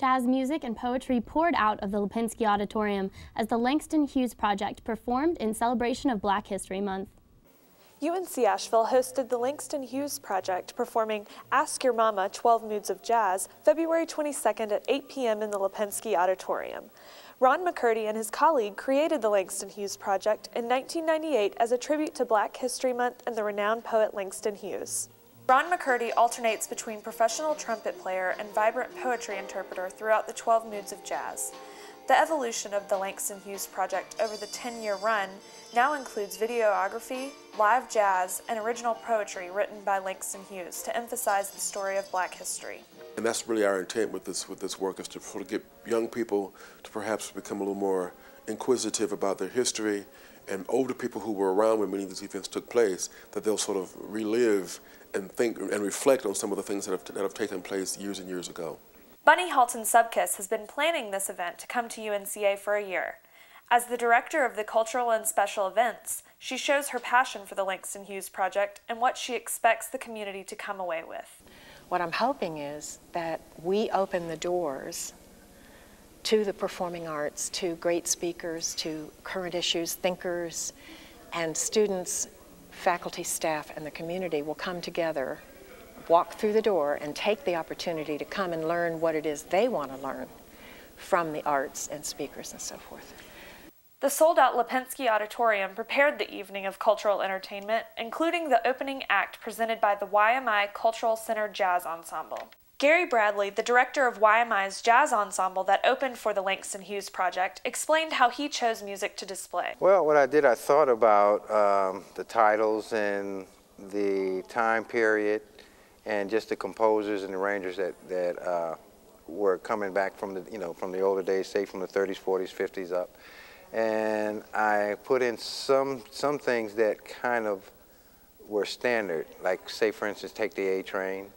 Jazz music and poetry poured out of the Lipinski Auditorium as the Langston Hughes Project performed in celebration of Black History Month. UNC Asheville hosted the Langston Hughes Project performing Ask Your Mama 12 Moods of Jazz February 22nd at 8 p.m. in the Lipinski Auditorium. Ron McCurdy and his colleague created the Langston Hughes Project in 1998 as a tribute to Black History Month and the renowned poet Langston Hughes. Ron McCurdy alternates between professional trumpet player and vibrant poetry interpreter throughout the 12 Moods of Jazz. The evolution of the Langston Hughes Project over the 10-year run now includes videography, live jazz, and original poetry written by Langston Hughes to emphasize the story of Black history. And that's really our intent with this work, is to sort of get young people to perhaps become a little more inquisitive about their history, and older people who were around when many of these events took place, that they'll sort of relive and think and reflect on some of the things that have taken place years and years ago. Bunny Halton-Subkiss has been planning this event to come to UNCA for a year. As the director of the Cultural and Special Events, she shows her passion for the Langston Hughes Project and what she expects the community to come away with. What I'm hoping is that we open the doors to the performing arts, to great speakers, to current issues thinkers, and students, faculty, staff, and the community will come together, walk through the door, and take the opportunity to come and learn what it is they want to learn from the arts and speakers and so forth. The sold-out Lipinski Auditorium prepared the evening of cultural entertainment, including the opening act presented by the YMI Cultural Center Jazz Ensemble. Gary Bradley, the director of YMI's jazz ensemble that opened for the Langston Hughes Project, explained how he chose music to display. Well, what I did, I thought about the titles and the time period and just the composers and arrangers that were coming back from the, from the older days, say from the 30s, 40s, 50s up. And I put in some things that kind of were standard, like say for instance, Take the A Train.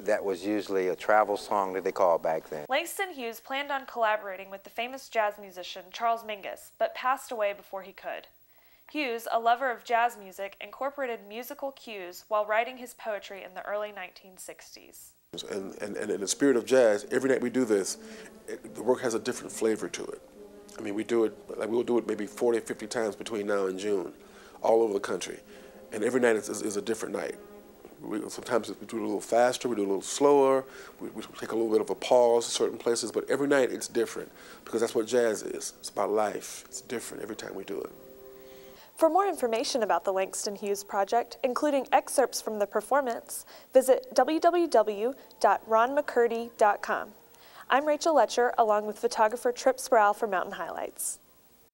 That was usually a travel song that they called back then. Langston Hughes planned on collaborating with the famous jazz musician Charles Mingus, but passed away before he could. Hughes, a lover of jazz music, incorporated musical cues while writing his poetry in the early 1960s. And in the spirit of jazz, every night we do this, the work has a different flavor to it. I mean, we do it, like we'll do it maybe 40 or 50 times between now and June, all over the country. And every night is a different night. Sometimes we do it a little faster, we do it a little slower, we take a little bit of a pause in certain places, but every night it's different, because that's what jazz is. It's about life. It's different every time we do it. For more information about the Langston Hughes Project, including excerpts from the performance, visit www.ronmccurdy.com. I'm Rachel Letcher, along with photographer Trip Sproul for Mountain Highlights.